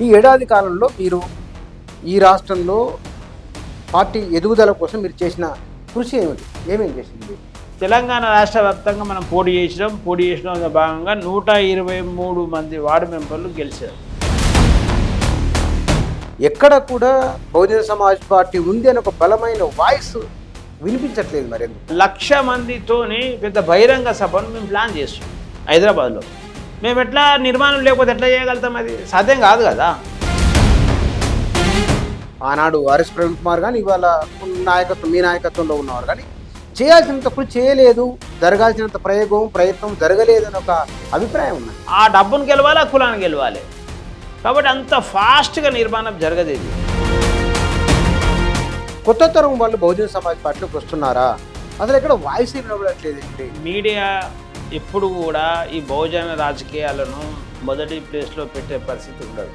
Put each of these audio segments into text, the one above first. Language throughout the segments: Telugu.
ఈ ఏడాది కాలంలో మీరు ఈ రాష్ట్రంలో పార్టీ ఎదుగుదల కోసం మీరు చేసిన కృషి ఏమిటి? ఏమేం చేసింది మీరు? తెలంగాణ రాష్ట్ర వ్యాప్తంగా మనం పోటీ చేసిన భాగంగా 123 మంది వార్డు మెంబర్లు గెలిచారు. ఎక్కడ కూడా బహుజన సమాజ్ పార్టీ ఉంది అని ఒక బలమైన వాయిస్ వినిపించట్లేదు. మరి ఎందుకు? 1,00,000 మందితోని పెద్ద బహిరంగ సభను మేము ప్లాన్ చేస్తాం హైదరాబాద్లో. మేము ఎట్లా నిర్మాణం లేకపోతే ఎట్లా చేయగలుగుతాం? అది సాధ్యం కాదు కదా. ఆనాడు ఆర్ఎస్ ప్రవీణ్ కుమార్ కానీ ఇవాళ మీ నాయకత్వంలో ఉన్నవారు కానీ చేయాల్సినంత కృషి చేయలేదు, జరగాల్సినంత ప్రయత్నం జరగలేదు అని ఒక అభిప్రాయం ఉన్నది. ఆ డబ్బును గెలవాలి, ఆ కులాన్ని గెలవాలి. కాబట్టి అంత ఫాస్ట్గా నిర్మాణం జరగదు. ఇది కొత్త తరం వాళ్ళు బహుజన సమాజ్ పార్టీలోకి వస్తున్నారా? అసలు ఎక్కడ వాయిస్ వినబడట్లేదు. మీడియా ఎప్పుడు కూడా ఈ బహుజన రాజకీయాలను మొదటి ప్లేస్లో పెట్టే పరిస్థితి ఉండదు.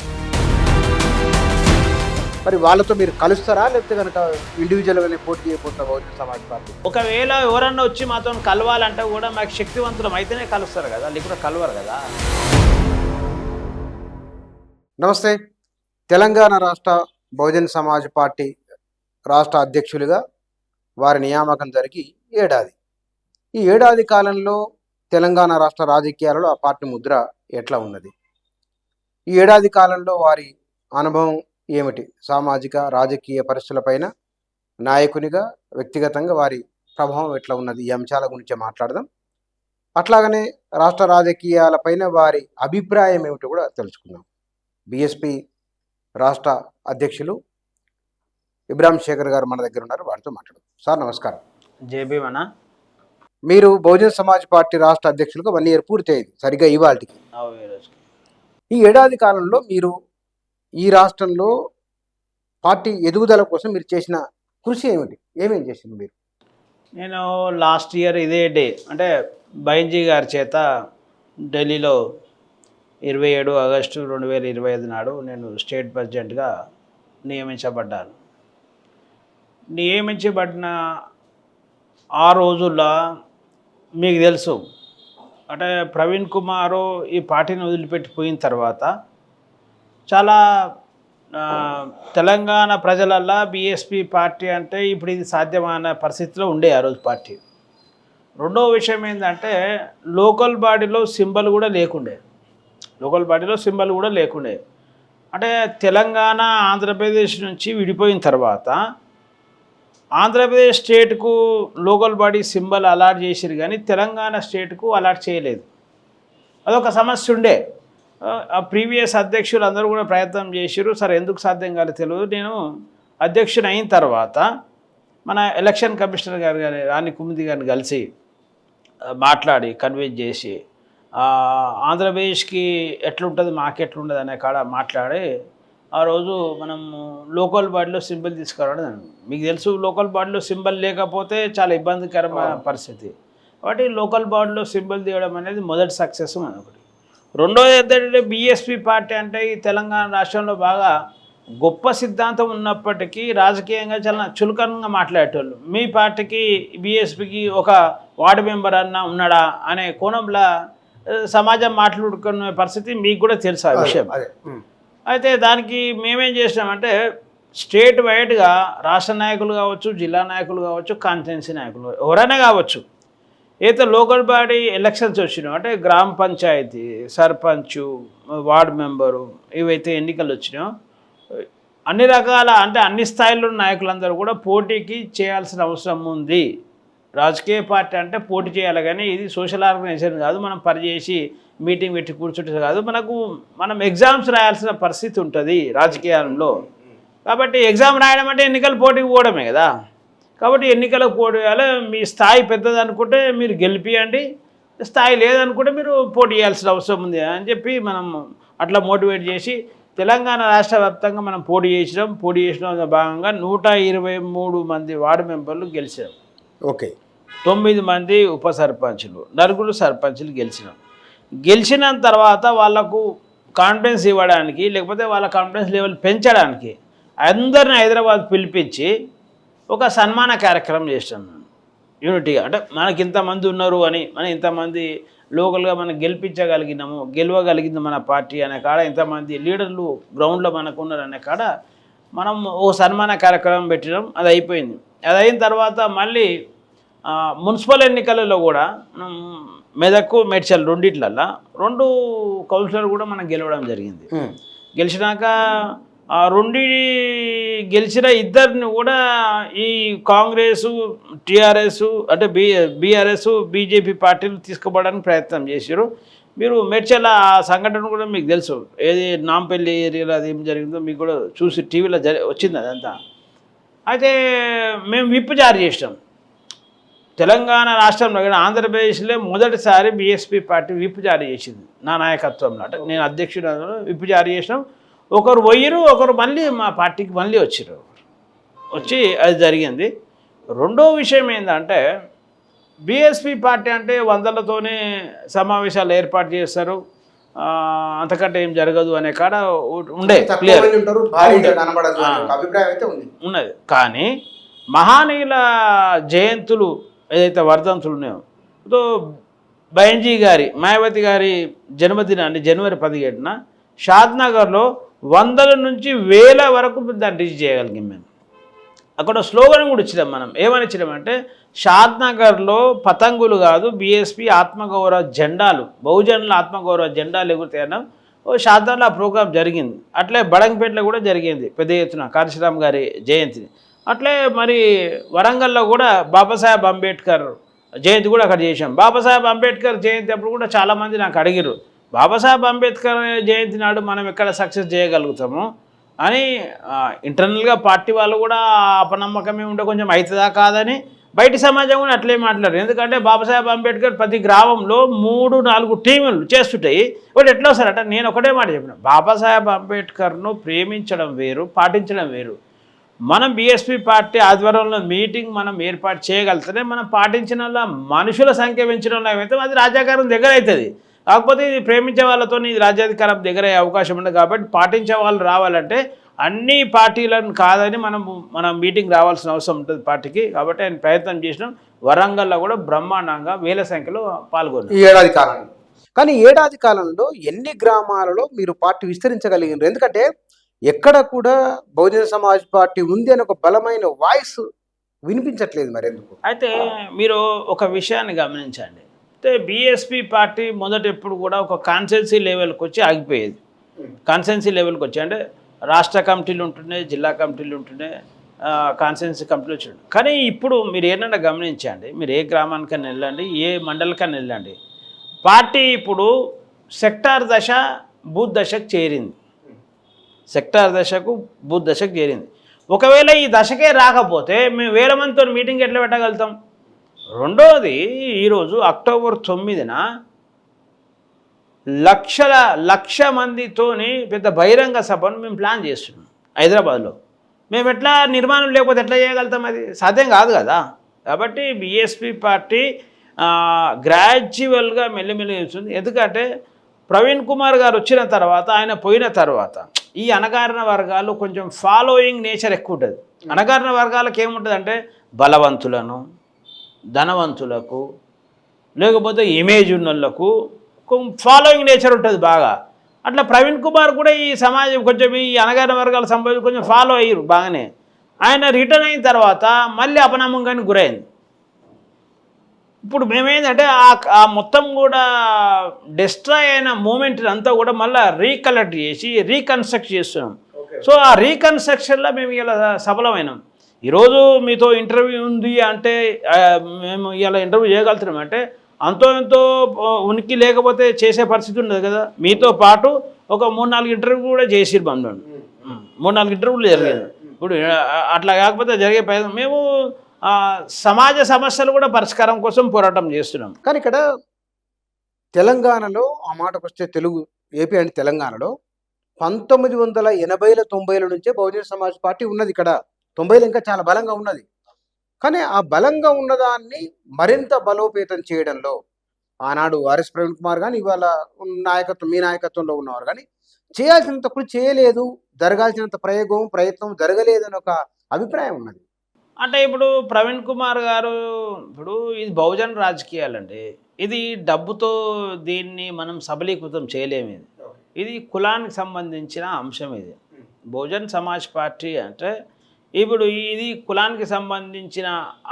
మరి వాళ్ళతో మీరు కలుస్తారా, లేకపోతే కనుక ఇండివిజువల్గానే పోటీ చేయబోతున్న బహుజన సమాజ్ పార్టీ? ఒకవేళ ఎవరన్నా వచ్చి మాతో కలవాలంటే కూడా మాకు శక్తివంతులం అయితేనే కలుస్తారు కదా, లేకపోతే కలవరు కదా. నమస్తే. తెలంగాణ రాష్ట్ర బహుజన సమాజ్ పార్టీ రాష్ట్ర అధ్యక్షులుగా వారి నియామకం జరిగి ఏడాది. ఈ ఏడాది కాలంలో తెలంగాణ రాష్ట్ర రాజకీయాలలో ఆ పార్టీ ముద్ర ఎట్లా ఉన్నది? ఈ ఏడాది కాలంలో వారి అనుభవం ఏమిటి? సామాజిక రాజకీయ పరిస్థితులపైన నాయకునిగా వ్యక్తిగతంగా వారి ప్రభావం ఎట్లా ఉన్నది? ఈ అంశాల గురించి మాట్లాడదాం. అట్లాగనే రాష్ట్ర రాజకీయాలపైన వారి అభిప్రాయం ఏమిటో కూడా తెలుసుకుందాం. బీఎస్పీ రాష్ట్ర అధ్యక్షులు ఇబ్రాహిం శేఖర్ గారు మన దగ్గర ఉన్నారు, వారితో మాట్లాడదాం. సార్ నమస్కారం. జేబీ మన మీరు బహుజన సమాజ్ పార్టీ రాష్ట్ర అధ్యక్షులుగా 1 year పూర్తి అయింది సరిగ్గా ఇవాళకి. ఈ ఏడాది కాలంలో మీరు ఈ రాష్ట్రంలో పార్టీ ఎదుగుదల కోసం మీరు చేసిన కృషి ఏమిటి? ఏమేం చేసింది మీరు? నేను లాస్ట్ ఇయర్ ఇదే డే అంటే బైంజీ గారి చేత ఢిల్లీలో 27 ఆగస్టు 2025 నాడు నేను స్టేట్ ప్రెసిడెంట్గా నియమించబడ్డాను. నియమించబడిన ఆ రోజుల్లో మీకు తెలుసు, అంటే ప్రవీణ్ కుమారు ఈ పార్టీని వదిలిపెట్టిపోయిన తర్వాత చాలా తెలంగాణ ప్రజలల్లో బీఎస్పీ పార్టీ అంటే ఇప్పుడు ఇది సాధ్యమైన పరిస్థితిలో ఉండే ఆ రోజు పార్టీ. రెండవ విషయం ఏంటంటే లోకల్ బాడీలో సింబల్ కూడా లేకుండే. అంటే తెలంగాణ ఆంధ్రప్రదేశ్ నుంచి విడిపోయిన తర్వాత ఆంధ్రప్రదేశ్ స్టేట్కు లోకల్ బాడీ సింబల్ అలాట్ చేసిరు, కానీ తెలంగాణ స్టేట్కు అలాట్ చేయలేదు. అదొక సమస్య ఉండే. ఆ ప్రీవియస్ అధ్యక్షులు అందరూ కూడా ప్రయత్నం చేసిరు. సరే ఎందుకు సాధ్యం కాలేదు తెలియదు. నేను అధ్యక్షుని అయిన తర్వాత మన ఎలక్షన్ కమిషనర్ గారు కానీ రాణి కుముది గారిని కలిసి మాట్లాడి కన్విన్స్ చేసి ఆంధ్రప్రదేశ్కి ఎట్లుంటుంది మాకెట్లుంటుంది అనే కాడ మాట్లాడి ఆ రోజు మనం లోకల్ బాడీలో సింబల్ తీసుకురావడం. మీకు తెలుసు, లోకల్ బాడీలో సింబల్ లేకపోతే చాలా ఇబ్బందికరమైన పరిస్థితి. కాబట్టి లోకల్ బాడీలో సింబల్ తీయడం అనేది మొదటి సక్సెస్ మనొకటి. రెండోది ఏంటంటే బీఎస్పీ పార్టీ అంటే ఈ తెలంగాణ రాష్ట్రంలో బాగా గొప్ప సిద్ధాంతం ఉన్నప్పటికీ రాజకీయంగా చాలా చులకనంగా మాట్లాడేటోళ్ళు. మీ పార్టీకి బీఎస్పీకి ఒక వార్డు మెంబర్ అన్నా ఉన్నాడా అనే కోణంలో సమాజం మాట్లాడుకునే పరిస్థితి మీకు కూడా తెలుసు ఆ విషయం. అయితే దానికి మేమేం చేసినామంటే స్టేట్ వైడ్గా రాష్ట్ర నాయకులు కావచ్చు, జిల్లా నాయకులు కావచ్చు, కాన్స్టిట్యున్సీ నాయకులు ఎవరైనా కావచ్చు, అయితే లోకల్ బాడీ ఎలక్షన్స్ వచ్చినాయో అంటే గ్రామ పంచాయతీ, సర్పంచు, వార్డు మెంబరు ఇవైతే ఎన్నికలు వచ్చినాయో అన్ని రకాల అంటే అన్ని స్థాయిలో నాయకులందరూ కూడా పోటీకి చేయాల్సిన అవసరం ఉంది. రాజకీయ పార్టీ అంటే పోటీ చేయాలి, కానీ ఇది సోషల్ ఆర్గనైజేషన్ కాదు. మనం పనిచేసి మీటింగ్ పెట్టి కూర్చుంటే కాదు, మనం ఎగ్జామ్స్ రాయాల్సిన పరిస్థితి ఉంటుంది రాజకీయాల్లో. కాబట్టి ఎగ్జామ్ రాయడం అంటే ఎన్నికల పోటీకి పోవడమే కదా. కాబట్టి ఎన్నికలకు పోటీ చేయాలి. మీ స్థాయి పెద్దది అనుకుంటే మీరు గెలిపియండి, స్థాయి లేదనుకుంటే మీరు పోటీ చేయాల్సిన అవసరం ఉంది అని చెప్పి మనం అట్లా మోటివేట్ చేసి తెలంగాణ రాష్ట్ర వ్యాప్తంగా మనం పోటీ చేసిన భాగంగా 123 మంది వార్డు మెంబర్లు గెలిచారు. ఓకే. 9 మంది ఉప సర్పంచులు, 4 సర్పంచులు గెలిచిన తర్వాత వాళ్లకు కాన్ఫిడెన్స్ ఇవ్వడానికి, లేకపోతే వాళ్ళ కాన్ఫిడెన్స్ లెవెల్ పెంచడానికి అందరిని హైదరాబాద్ పిలిపించి ఒక సన్మాన కార్యక్రమం చేస్తాం యూనిటీగా. అంటే మనకి ఇంతమంది ఉన్నారు అని, మన ఇంతమంది లోకల్గా మనం గెలిపించగలిగినాము, గెలవగలిగింది మన పార్టీ అనే కాడ, ఇంతమంది లీడర్లు గ్రౌండ్లో మనకు ఉన్నారు అనే కాడ మనం ఓ సన్మాన కార్యక్రమం పెట్టడం అది అయిపోయింది. అది అయిన తర్వాత మళ్ళీ మున్సిపల్ ఎన్నికలలో కూడా మనం మెదక్ మేడ్చల్ రెండిట్లల్లో 2 కౌన్సిలర్ కూడా మనం గెలవడం జరిగింది. గెలిచినాక ఆ గెలిచిన ఇద్దరిని కూడా ఈ కాంగ్రెసు, టీఆర్ఎస్ అంటే బీఆర్ఎస్, బీజేపీ పార్టీలు తీసుకుపోవడానికి ప్రయత్నం చేశారు. మీరు మేడ్చల్ ఆ సంఘటన కూడా మీకు తెలుసు, ఏది నాంపల్లి ఏరియాలో అది ఏం జరిగిందో మీకు కూడా చూసి టీవీలో వచ్చింది అదంతా. అయితే మేము విప్ జారీ చేసినాం. తెలంగాణ రాష్ట్రంలో కానీ ఆంధ్రప్రదేశ్లో మొదటిసారి బీఎస్పీ పార్టీ విప్ జారీ చేసింది నా నాయకత్వంలో. అంటే నేను అధ్యక్షుడు విప్ జారీ చేసినాం. ఒకరు పోయిరు, ఒకరు మళ్ళీ మా పార్టీకి మళ్ళీ వచ్చి అది జరిగింది. రెండో విషయం ఏంటంటే బీఎస్పీ పార్టీ అంటే వందలతోనే సమావేశాలు ఏర్పాటు చేస్తారు, అంతకంటే ఏం జరగదు అనే కాడ ఉండే క్లియర్ ఉన్నది. కానీ మహానీయుల జయంతులు ఏదైతే వర్ధంతులు ఉన్నాయో, బైంజీ గారి మాయావతి గారి జన్మదినాన్ని జనవరి 17న షాద్నగర్లో 100 నుంచి 1000 వరకు దాన్ని రీచ్ చేయగలిగాం మేము. అక్కడ స్లోగన్ కూడా ఇచ్చినాం మనం. ఏమని ఇచ్చినామంటే షాద్నగర్లో పతంగులు కాదు, బీఎస్పీ ఆత్మగౌరవ జెండాలు, బహుజనుల ఆత్మగౌరవ జెండాలు ఎగురుతాయన్నాం. షాద్నగర్లో ఆ ప్రోగ్రాం జరిగింది. అట్లే బడంగపేటలో కూడా జరిగింది పెద్ద ఎత్తున కాశీరామ్ గారి జయంతిని. అట్లే మరి వరంగల్లో కూడా బాబాసాహెబ్ అంబేద్కర్ జయంతి కూడా అక్కడ చేశాం. బాబాసాహెబ్ అంబేద్కర్ జయంతి అప్పుడు కూడా చాలామంది నాకు అడిగారు, బాబాసాహెబ్ అంబేద్కర్ జయంతి నాడు మనం ఎక్కడ సక్సెస్ చేయగలుగుతాము అని. ఇంటర్నల్గా పార్టీ వాళ్ళు కూడా అపనమ్మకమే ఉండే కొంచెం అవుతుందా కాదని బయట సమాజం కూడా అట్లే మాట్లాడారు. ఎందుకంటే బాబాసాహెబ్ అంబేద్కర్ ప్రతి గ్రామంలో 3-4 టీములు చేస్తుంటాయి. ఇప్పుడు ఎట్లా వస్తారట, నేను ఒకటే మాట చెప్పిన, బాబాసాహెబ్ అంబేద్కర్ను ప్రేమించడం వేరు, పాటించడం వేరు. మనం బీఎస్పీ పార్టీ ఆధ్వర్యంలో మీటింగ్ మనం ఏర్పాటు చేయగలిగితేనే మనం పాటించిన మనుషుల సంఖ్య పెంచడం ఏమైతే అది రాజ్యాధికారం దగ్గర అవుతుంది. కాకపోతే ఇది ప్రేమించే వాళ్ళతో ఇది రాజ్యాధికారం దగ్గర అయ్యే అవకాశం ఉంది. కాబట్టి పాటించే వాళ్ళు రావాలంటే అన్ని పార్టీలను కాదని మనం మీటింగ్ రావాల్సిన అవసరం ఉంటుంది పార్టీకి. కాబట్టి ఆయన ప్రయత్నం చేసినాం. వరంగల్లో కూడా బ్రహ్మాండంగా 1000 సంఖ్యలో పాల్గొన్నారు ఈ ఏడాది కాలంలో. కానీ ఏడాది కాలంలో ఎన్ని గ్రామాలలో మీరు పార్టీ విస్తరించగలిగినారు? ఎందుకంటే ఎక్కడ కూడా బహుజన సమాజ్ పార్టీ ఉంది అని ఒక బలమైన వాయిస్ వినిపించట్లేదు, మరి ఎందుకు? అయితే మీరు ఒక విషయాన్ని గమనించండి. అయితే బీఎస్పీ పార్టీ మొదట ఎప్పుడు కూడా ఒక కాన్స్టెన్సీ లెవెల్కి వచ్చి ఆగిపోయేది. కాన్స్టెన్సీ లెవెల్కి వచ్చి అంటే రాష్ట్ర కమిటీలు ఉంటున్నాయి, జిల్లా కమిటీలు ఉంటున్నాయి, కాన్స్టెన్సీ కమిటీలు వచ్చి. కానీ ఇప్పుడు మీరు ఏంటంటే గమనించండి, మీరు ఏ గ్రామానికైనా వెళ్ళండి, ఏ మండలికైనా వెళ్ళండి, పార్టీ ఇప్పుడు సెక్టార్ దశ బూత్ దశకు చేరింది. సెక్టార్ దశకు బూత్ దశకు చేరింది. ఒకవేళ ఈ దశకే రాకపోతే మేము 1000 మందితో మీటింగ్ ఎట్లా పెట్టగలుగుతాం? రెండోది, ఈరోజు అక్టోబర్ 9న 1,00,000 మందితోని పెద్ద బహిరంగ సభను మేము ప్లాన్ చేస్తున్నాం హైదరాబాద్లో. మేము ఎట్లా నిర్మాణం లేకపోతే ఎట్లా చేయగలుగుతాం? అది సాధ్యం కాదు కదా. కాబట్టి బీఎస్పీ పార్టీ గ్రాడ్యువల్గా మెల్లిమెల్లి చేస్తుంది. ఎందుకంటే ప్రవీణ్ కుమార్ గారు వచ్చిన తర్వాత, ఆయన పోయిన తర్వాత ఈ అణగారిన వర్గాలు కొంచెం ఫాలోయింగ్ నేచర్ ఎక్కువ ఉంటుంది. అణగారిన వర్గాలకు ఏముంటుంది అంటే బలవంతులను, ధనవంతులకు, లేకపోతే ఇమేజ్ ఉన్నోళ్ళకు ఫాలోయింగ్ నేచర్ ఉంటుంది బాగా. అట్లా ప్రవీణ్ కుమార్ కూడా ఈ సమాజం కొంచెం ఈ అణగారిన వర్గాల సంబంధించి కొంచెం ఫాలో అయ్యారు బాగానే. ఆయన రిటర్న్ అయిన తర్వాత మళ్ళీ అపనమ్మకానికి గురైంది. ఇప్పుడు మేమేంటంటే ఆ మొత్తం కూడా డిస్ట్రాయ్ అయిన మూమెంట్ అంతా కూడా మళ్ళీ రీకలెక్ట్ చేసి రీకన్స్ట్రక్ట్ చేస్తున్నాం. సో ఆ రీకన్స్ట్రక్షన్లో మేము ఇలా సఫలమైనాం. ఈరోజు మీతో ఇంటర్వ్యూ ఉంది అంటే మేము ఇలా ఇంటర్వ్యూ చేయగలుగుతున్నామంటే అంతో ఎంతో ఉనికి లేకపోతే చేసే పరిస్థితి ఉండదు కదా. మీతో పాటు ఒక 3-4 ఇంటర్వ్యూ కూడా చేసిరు బంధువులు, 3-4 ఇంటర్వ్యూలు జరిగేది. ఇప్పుడు అట్లా కాకపోతే జరిగే ప్రయత్నం మేము సమాజ సమస్యలు కూడా పరిష్కారం కోసం పోరాటం చేస్తున్నాం. కానీ ఇక్కడ తెలంగాణలో ఆ మాటకు వస్తే తెలుగు ఏపీ అండ్ తెలంగాణలో 1980ల 90ల నుంచే బహుజన సమాజ్ పార్టీ ఉన్నది. ఇక్కడ 90లు ఇంకా చాలా బలంగా ఉన్నది. కానీ ఆ బలంగా ఉన్నదాన్ని మరింత బలోపేతం చేయడంలో ఆనాడు ఆర్ఎస్ ప్రవీణ్ కుమార్ కానీ ఇవాళ మీ నాయకత్వంలో ఉన్నవారు కానీ చేయాల్సినంత కృషి చేయలేదు, జరగాల్సినంత ప్రయత్నం జరగలేదని ఒక అభిప్రాయం ఉన్నది. అంటే ఇప్పుడు ప్రవీణ్ కుమార్ గారు ఇప్పుడు ఇది బహుజన రాజకీయాలండి. ఇది డబ్బుతో దీన్ని మనం సబలీకృతం చేయలేము. ఇది కులానికి సంబంధించిన అంశం ఇది. బహుజన్ సమాజ్ పార్టీ అంటే ఇప్పుడు ఇది కులానికి సంబంధించిన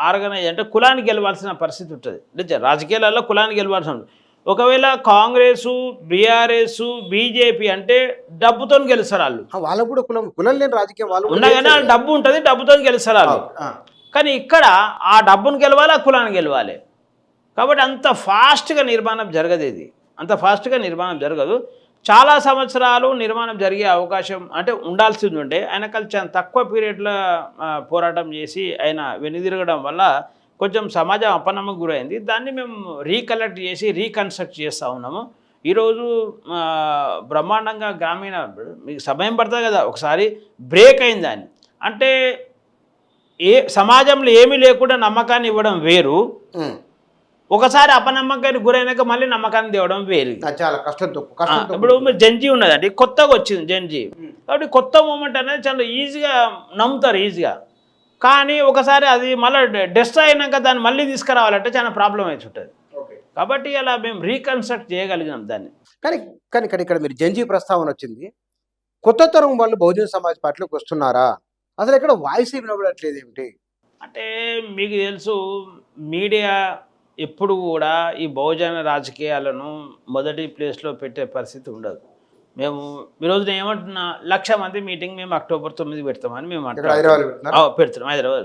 ఆర్గనైజ్ అంటే కులానికి గెలవాల్సిన పరిస్థితి ఉంటుంది. అంటే రాజకీయాలలో కులానికి గెలవాల్సిన ఉంటుంది. ఒకవేళ కాంగ్రెసు, బీఆర్ఎస్, బీజేపీ అంటే డబ్బుతో గెలుస్తారు వాళ్ళు. వాళ్ళకు కూడా కులం లేని రాజకీయం వాళ్ళు ఉండగానే వాళ్ళ డబ్బు ఉంటుంది, డబ్బుతో గెలుస్తారు వాళ్ళు. కానీ ఇక్కడ ఆ డబ్బును గెలవాలి, ఆ కులాన్ని గెలవాలి. కాబట్టి అంత ఫాస్ట్గా నిర్మాణం జరగదు. ఇది అంత ఫాస్ట్గా నిర్మాణం జరగదు. చాలా సంవత్సరాలు నిర్మాణం జరిగే అవకాశం అంటే ఉండాల్సింది ఉండే. ఆయన చాలా తక్కువ పీరియడ్లో పోరాటం చేసి ఆయన వెనుదిరగడం వల్ల కొంచెం సమాజం అపనమ్మకు గురైంది. దాన్ని మేము రీకలెక్ట్ చేసి రీకన్స్ట్రక్ట్ చేస్తూ ఉన్నాము. ఈరోజు బ్రహ్మాండంగా గ్రామీణ మీకు సమయం పడుతుంది కదా, ఒకసారి బ్రేక్ అయింది దాన్ని. అంటే సమాజంలో ఏమీ లేకుండా నమ్మకాన్ని ఇవ్వడం వేరు, ఒకసారి అపనమ్మకానికి గురైనాక మళ్ళీ నమ్మకాన్ని తేవడం వేరు. చాలా కష్టంతో ఇప్పుడు జెన్జీ ఉన్నదండి, కొత్తగా వచ్చింది జెన్జీ. కాబట్టి కొత్త మూమెంట్ అనేది చాలా ఈజీగా నమ్ముతారు ఈజీగా. కానీ ఒకసారి అది మళ్ళీ డెస్ట్రాయ్ అయినాక దాన్ని మళ్ళీ తీసుకురావాలంటే చాలా ప్రాబ్లం అవుతుంటుంది. కాబట్టి అలా మేము రీకన్స్ట్రక్ట్ చేయగలిగినాం దాన్ని. కానీ ఇక్కడ మీరు జెన్జీ ప్రస్తావన వచ్చింది. కొత్త తరం వాళ్ళు బహుజన సమాజ్ పార్టీలోకి వస్తున్నారా? అసలు ఇక్కడ వాయిస్ వినబడట్లేదు ఏమిటి? అంటే మీకు తెలుసు, మీడియా ఎప్పుడు కూడా ఈ బహుజన రాజకీయాలను మొదటి ప్లేస్లో పెట్టే పరిస్థితి ఉండదు. మేము ఈరోజు ఏమంటున్నా, 1,00,000 మంది మీటింగ్ మేము అక్టోబర్ 9 పెడతామని మేము పెడుతున్నాం. హైదరాబాద్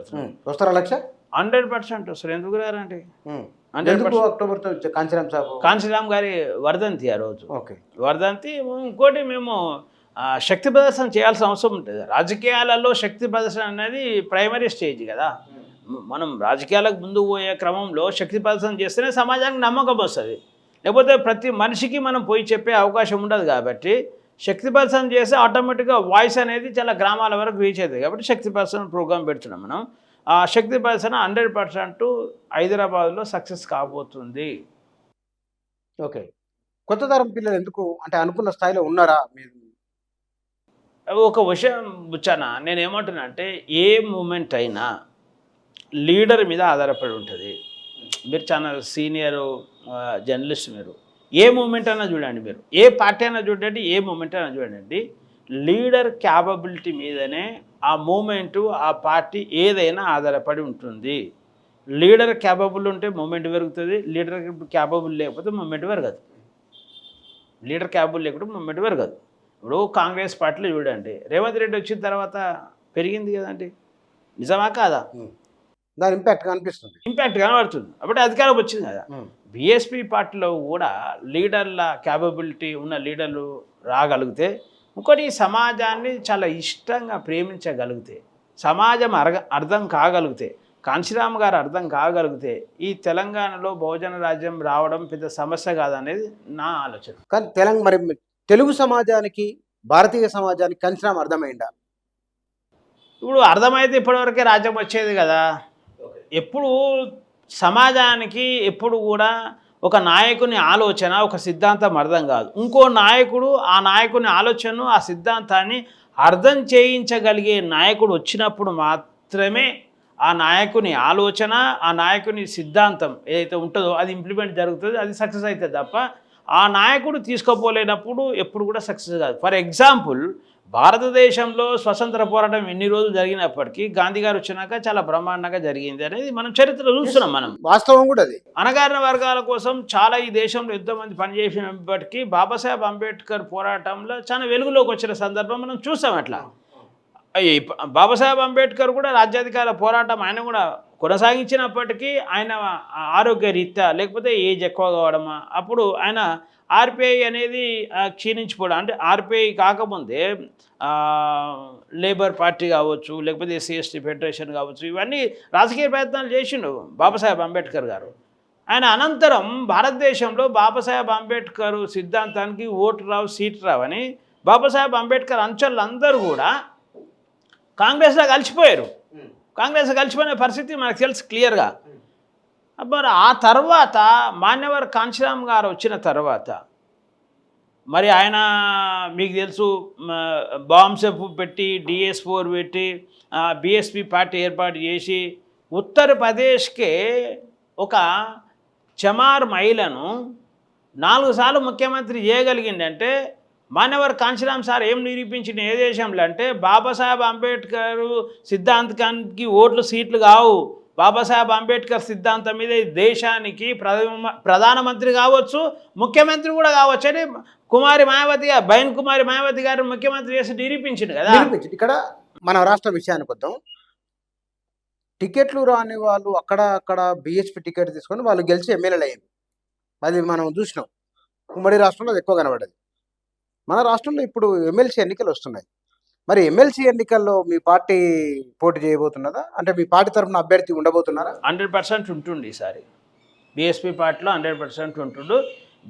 వస్తారా? 1,00,000 100% వస్తారు. ఎందుకు రారండి? అక్టోబర్ కాంచీరామ్ గారి వర్ధంతి ఆ రోజు. వర్ధంతి. ఇంకోటి మేము శక్తి ప్రదర్శన చేయాల్సిన అవసరం ఉంటుంది. రాజకీయాలలో శక్తి ప్రదర్శన అనేది ప్రైమరీ స్టేజ్ కదా. మనం రాజకీయాలకు ముందుకు పోయే క్రమంలో శక్తి ప్రదర్శన చేస్తేనే సమాజానికి నమ్మకం వస్తుంది. లేకపోతే ప్రతి మనిషికి మనం పోయి చెప్పే అవకాశం ఉండదు. కాబట్టి శక్తి ప్రదర్శన చేస్తే ఆటోమేటిక్గా వాయిస్ అనేది చాలా గ్రామాల వరకు రీచ్ అవుతుంది. కాబట్టి శక్తి ప్రదర్శన ప్రోగ్రాం పెడుతున్నాం మనం. ఆ శక్తి ప్రదర్శన 100% హైదరాబాద్లో సక్సెస్ కాబోతుంది. ఓకే. కొత్త తరం పిల్లలు ఎందుకు అంటే అనుకున్న స్థాయిలో ఉన్నారా? ఒక విషయం బుచ్చానా, నేను ఏమంటున్నా అంటే ఏ మూమెంట్ అయినా లీడర్ మీద ఆధారపడి ఉంటుంది. మీరు చాలా సీనియర్ జర్నలిస్ట్, మీరు ఏ మూమెంట్ అయినా చూడండి, మీరు ఏ పార్టీ అయినా చూడండి, ఏ మూమెంట్ అయినా చూడండి, లీడర్ క్యాపబిలిటీ మీదనే ఆ మూమెంటు ఆ పార్టీ ఏదైనా ఆధారపడి ఉంటుంది. లీడర్ క్యాపబుల్ ఉంటే మూమెంట్ పెరుగుతుంది, లీడర్ క్యాపబుల్ లేకపోతే మూమెంట్ పెరగదు. లీడర్ క్యాపబుల్ లేకపోతే మూమెంట్ పెరగదు. ఇప్పుడు కాంగ్రెస్ పార్టీలో చూడండి, రేవంత్ రెడ్డి వచ్చిన తర్వాత పెరిగింది కదండి, నిజమా కాదా? దాని ఇంపాక్ట్ కనిపిస్తుంది, ఇంపాక్ట్ కనబడుతుంది. అప్పుడు అధికారం వచ్చింది కదా. బీఎస్పీ పార్టీలో కూడా లీడర్ల క్యాపబిలిటీ ఉన్న లీడర్లు రాగలిగితే, ఇంకోటి సమాజాన్ని చాలా ఇష్టంగా ప్రేమించగలిగితే, సమాజం అర్థం కాగలిగితే, కాంశీరామ్ గారు అర్థం కాగలిగితే ఈ తెలంగాణలో బహుజన రాజ్యం రావడం పెద్ద సమస్య కాదనేది నా ఆలోచన. కానీ మరి తెలుగు సమాజానికి, భారతీయ సమాజానికి కాంశీరామ్ అర్థమైందా? ఇప్పుడు అర్థమైతే ఇప్పటివరకే రాజ్యం వచ్చేది కదా. ఎప్పుడు సమాజానికి ఎప్పుడు కూడా ఒక నాయకుని ఆలోచన, ఒక సిద్ధాంతం అర్థం కాదు. ఇంకో నాయకుడు ఆ నాయకుని ఆలోచనను, ఆ సిద్ధాంతాన్ని అర్థం చేయించగలిగే నాయకుడు వచ్చినప్పుడు మాత్రమే ఆ నాయకుని ఆలోచన, ఆ నాయకుని సిద్ధాంతం ఏదైతే ఉంటుందో అది ఇంప్లిమెంట్ జరుగుతుంది, అది సక్సెస్ అవుతుంది. తప్ప ఆ నాయకుడు తీసుకోపోలేనప్పుడు ఎప్పుడు కూడా సక్సెస్ కాదు. ఫర్ ఎగ్జాంపుల్, భారతదేశంలో స్వతంత్ర పోరాటం ఎన్ని రోజులు జరిగినప్పటికీ గాంధీ గారు వచ్చినాక చాలా బ్రహ్మాండంగా జరిగింది అనేది మనం చరిత్రలో చూస్తున్నాం. మనం వాస్తవం కూడా అది. అణగారిన వర్గాల కోసం చాలా ఈ దేశంలో ఎంతోమంది పనిచేసినప్పటికీ బాబాసాహెబ్ అంబేద్కర్ పోరాటంలో చాలా వెలుగులోకి వచ్చిన సందర్భం మనం చూసాం. అట్లా బాబాసాహెబ్ అంబేద్కర్ కూడా రాజ్యాధికార పోరాటం ఆయన కూడా కొనసాగించినప్పటికీ ఆయన ఆరోగ్య రీత్యా లేకపోతే ఏజ్ ఎక్కువ కావడమా, అప్పుడు ఆయన ఆర్పిఐ అనేది క్షీణించిపోవడం, అంటే ఆర్పిఐ కాకముందే లేబర్ పార్టీ కావచ్చు, లేకపోతే ఎస్సీ ఎస్టీ ఫెడరేషన్ కావచ్చు, ఇవన్నీ రాజకీయ ప్రయత్నాలు చేసిండు బాబాసాహెబ్ అంబేద్కర్ గారు. ఆయన అనంతరం భారతదేశంలో బాబాసాహెబ్ అంబేద్కర్ సిద్ధాంతానికి ఓటు రావు, సీటు రావని బాబాసాహెబ్ అంబేద్కర్ అనుచరులందరూ కూడా కాంగ్రెస్లో కలిసిపోయారు. కాంగ్రెస్లో కలిసిపోయిన పరిస్థితి మనకు తెలుసు క్లియర్గా. మరి ఆ తర్వాత మాన్యవర్ కాంశీరామ్ గారు వచ్చిన తర్వాత మరి ఆయన మీకు తెలుసు బాంబ్సెఫ్ పెట్టి DS4 పెట్టి BSP పార్టీ ఏర్పాటు చేసి ఉత్తరప్రదేశ్కే ఒక చమార్ మహిళను 4 సార్లు ముఖ్యమంత్రి చేయగలిగిందంటే మాన్యవర్ కాంశీరామ్ సార్ ఏం నిరూపించిన ఏ దేశంలో అంటే బాబాసాహెబ్ అంబేద్కర్ సిద్ధాంతానికి ఓట్లు సీట్లు కావు. బాబాసాహెబ్ అంబేద్కర్ సిద్ధాంతం మీద ఈ దేశానికి ప్రధానమంత్రి కావచ్చు, ముఖ్యమంత్రి కూడా కావచ్చు అని కుమారి మాయావతి బైన్ కుమారి మాయావతి గారు ముఖ్యమంత్రి చేసి నిరూపించింది కదా. ఇక్కడ మన రాష్ట్ర విషయానికి వద్దాం. టికెట్లు రాని వాళ్ళు అక్కడ BHP టికెట్ తీసుకొని వాళ్ళు గెలిచి ఎమ్మెల్యేలు అయ్యారు. అది మనం చూసినాం. ఉమ్మడి రాష్ట్రంలో అది ఎక్కువ కనబడ్డది. మన రాష్ట్రంలో ఇప్పుడు ఎమ్మెల్సీ ఎన్నికలు వస్తున్నాయి. మరి ఎమ్మెల్సీ ఎన్నికల్లో మీ పార్టీ పోటీ చేయబోతున్నదా? అంటే మీ పార్టీ తరఫున అభ్యర్థి ఉండబోతున్నారా? 100% ఉంటుండి ఈసారి. BSP పార్టీలో 100% ఉంటుండు.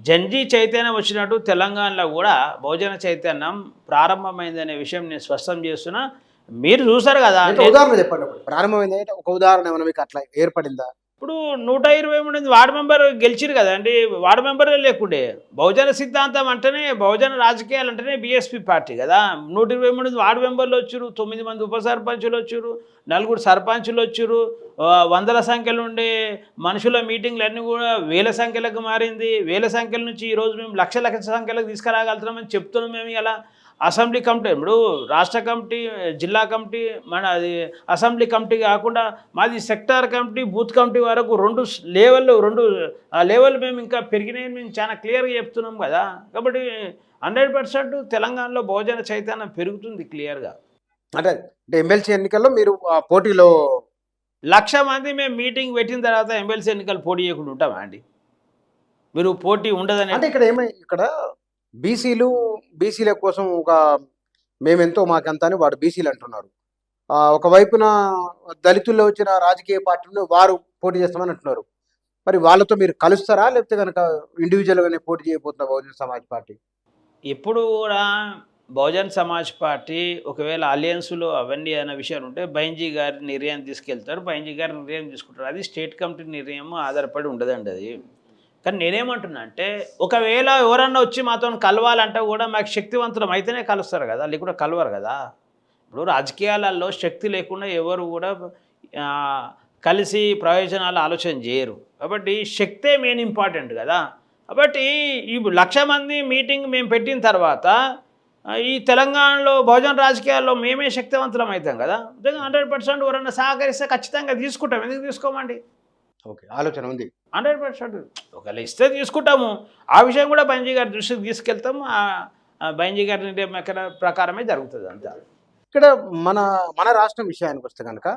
జంజీ చైతన్యం వచ్చినట్టు తెలంగాణలో కూడా బహుజన చైతన్యం ప్రారంభమైందనే విషయం నేను స్పష్టం చేస్తున్నా. మీరు చూసారు కదా. ఉదాహరణ చెప్పండి. ప్రారంభమైంది అంటే ఒక ఉదాహరణ ఏమైనా మీకు అట్లా ఏర్పడిందా? ఇప్పుడు 123 వార్డు మెంబర్ గెలిచిరు కదండి. వార్డు మెంబరే లేకుండే. బహుజన సిద్ధాంతం అంటేనే, బహుజన రాజకీయాలు అంటేనే BSP పార్టీ కదా. 123 వార్డు మెంబర్లు వచ్చారు, 9 మంది ఉప సర్పంచులు వచ్చారు, 4 సర్పంచులు వచ్చారు, వందల సంఖ్యలో ఉండే మనుషుల మీటింగ్లు అన్నీ కూడా వేల సంఖ్యలకు మారింది. వేల సంఖ్యల నుంచి ఈరోజు మేము లక్ష సంఖ్యలకు తీసుకురాగలుగుతున్నామని చెప్తున్నాం. మేము ఇలా అసెంబ్లీ కమిటీ, ఇప్పుడు రాష్ట్ర కమిటీ, జిల్లా కమిటీ, మన అది అసెంబ్లీ కమిటీ కాకుండా మాది సెక్టార్ కమిటీ, బూత్ కమిటీ వరకు 2 లెవెల్ మేము ఇంకా పెరిగినాయని మేము చాలా క్లియర్గా చెప్తున్నాం కదా. కాబట్టి 100% తెలంగాణలో బహుజన చైతన్యం పెరుగుతుంది క్లియర్గా. అంటే ఎమ్మెల్సీ ఎన్నికల్లో మీరు పోటీలో 1,00,000 మంది మేము మీటింగ్ పెట్టిన తర్వాత ఎమ్మెల్సీ ఎన్నికలు పోటీ చేయకుండా ఉంటామా అండి? మీరు పోటీ ఉండదని అంటే ఇక్కడ బీసీల కోసం మేమెంతో మాకంతా అని వాడు బీసీలు అంటున్నారు. ఒకవైపున దళితుల్లో వచ్చిన రాజకీయ పార్టీలను వారు పోటీ చేస్తామని అంటున్నారు. మరి వాళ్ళతో మీరు కలుస్తారా, లేకపోతే కనుక ఇండివిజువల్గానే పోటీ చేయబోతున్న బహుజన సమాజ్ పార్టీ? ఎప్పుడు కూడా బహుజన్ సమాజ్ పార్టీ ఒకవేళ అలయన్స్లో అవన్నీ అనే విషయాలు ఉంటే బైంజీ గారి నిర్ణయం తీసుకెళ్తారు, బైంజీ గారి నిర్ణయం తీసుకుంటారు. అది స్టేట్ కమిటీ నిర్ణయం ఆధారపడి ఉండదండి అది. కానీ నేనేమంటున్నా అంటే ఒకవేళ ఎవరన్నా వచ్చి మాతో కలవాలంటే కూడా మాకు శక్తివంతులం అయితేనే కలుస్తారు కదా, లేకుండా కలవరు కదా. ఇప్పుడు రాజకీయాలలో శక్తి లేకుండా ఎవరు కూడా కలిసి ప్రయోజనాలు ఆలోచన చేయరు. కాబట్టి శక్తే మెయిన్ ఇంపార్టెంట్ కదా. కాబట్టి ఈ 1,00,000 మంది మీటింగ్ మేము పెట్టిన తర్వాత ఈ తెలంగాణలో బహుజన రాజకీయాల్లో మేమే శక్తివంతులం అవుతాం కదా. 100% ఎవరన్నా సహకరిస్తే ఖచ్చితంగా తీసుకుంటాం. ఎందుకు తీసుకోమండి? ఓకే, ఆలోచన ఉంది. 100% ఒకవేళ ఇస్తే తీసుకుంటాము. ఆ విషయం కూడా బైంజీ గారి దృష్టికి తీసుకెళ్తాము. బైంజీ గారి నిర్ణయం ప్రకారమే జరుగుతుంది అంతా. ఇక్కడ మన రాష్ట్రం విషయానికి వస్తే కనుక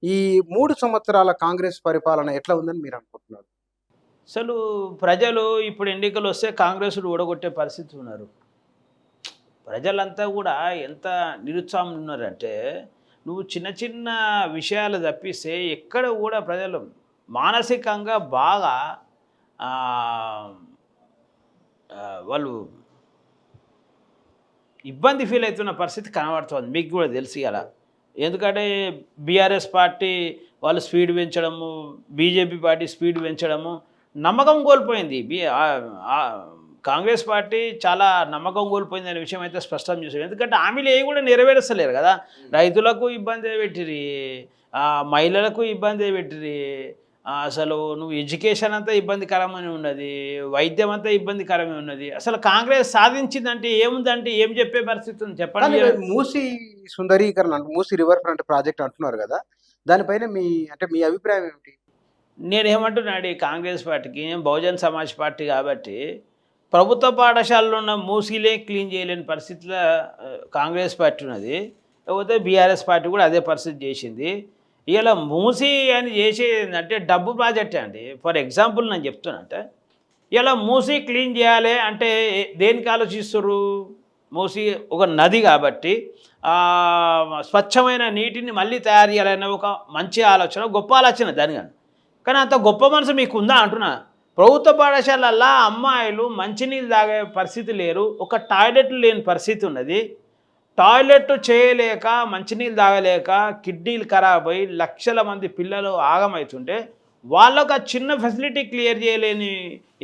ఈ 3 సంవత్సరాల కాంగ్రెస్ పరిపాలన ఎట్లా ఉందని మీరు అనుకుంటున్నారు? అసలు ప్రజలు ఇప్పుడు ఎన్నికలు వస్తే కాంగ్రెస్ను ఓడగొట్టే పరిస్థితి ఉన్నారు. ప్రజలంతా కూడా ఎంత నిరుత్సాహం ఉన్నారంటే నువ్వు చిన్న చిన్న విషయాలు తప్పిస్తే ఎక్కడ కూడా ప్రజలు మానసికంగా బాగా వాళ్ళు ఇబ్బంది ఫీల్ అవుతున్న పరిస్థితి కనబడుతుంది. మీకు కూడా తెలిసి అలా. ఎందుకంటే BRS పార్టీ వాళ్ళు స్పీడ్ పెంచడము, BJP పార్టీ స్పీడ్ పెంచడము, నమ్మకం కోల్పోయింది. కాంగ్రెస్ పార్టీ చాలా నమ్మకం కోల్పోయింది అనే విషయం అయితే స్పష్టం చేశారు. ఎందుకంటే హామీలు ఏవి కూడా నెరవేర్చలేరు కదా. రైతులకు ఇబ్బంది పెట్టిరి, మహిళలకు ఇబ్బంది పెట్టిరి, అసలు నువ్వు ఎడ్యుకేషన్ అంతా ఇబ్బందికరమని ఉన్నది, వైద్యం అంతా ఇబ్బందికరమే ఉన్నది. అసలు కాంగ్రెస్ సాధించిందంటే ఏముందంటే ఏం చెప్పే పరిస్థితి ఉంది చెప్పండి. మూసీ సుందరీకరణ, మూసీ రివర్ ఫ్రంట్ ప్రాజెక్ట్ అంటున్నారు కదా, దానిపైన మీ అభిప్రాయం ఏమిటి? నేనేమంటున్నాడు, కాంగ్రెస్ పార్టీకి బహుజన్ సమాజ్ పార్టీ కాబట్టి ప్రభుత్వ పాఠశాలలో ఉన్న మూసీలే క్లీన్ చేయలేని పరిస్థితిలో కాంగ్రెస్ పార్టీ ఉన్నది. లేకపోతే BRS పార్టీ కూడా అదే పరిస్థితి చేసింది. ఇలా మూసీ అని చేసేది ఏంటంటే డబ్బు ప్రాజెక్టే అండి. ఫర్ ఎగ్జాంపుల్ నేను చెప్తున్నంటే ఇలా మూసీ క్లీన్ చేయాలి అంటే దేనికి ఆలోచిస్తారు? మూసీ ఒక నది కాబట్టి స్వచ్ఛమైన నీటిని మళ్ళీ తయారు చేయాలనే ఒక మంచి ఆలోచన, గొప్ప ఆలోచన దాని. కానీ అంత గొప్ప మనసు మీకు ఉందా అంటున్నా. ప్రభుత్వ పాఠశాలల్లో అమ్మాయిలు మంచినీళ్ళు తాగే పరిస్థితి లేరు, ఒక టాయిలెట్లు లేని పరిస్థితి ఉన్నది. టాయిలెట్ చేయలేక, మంచినీళ్ళు తాగలేక కిడ్నీలు ఖరాబ్ అయి లక్షల మంది పిల్లలు ఆగమవుతుంటే వాళ్ళకు ఆ చిన్న ఫెసిలిటీ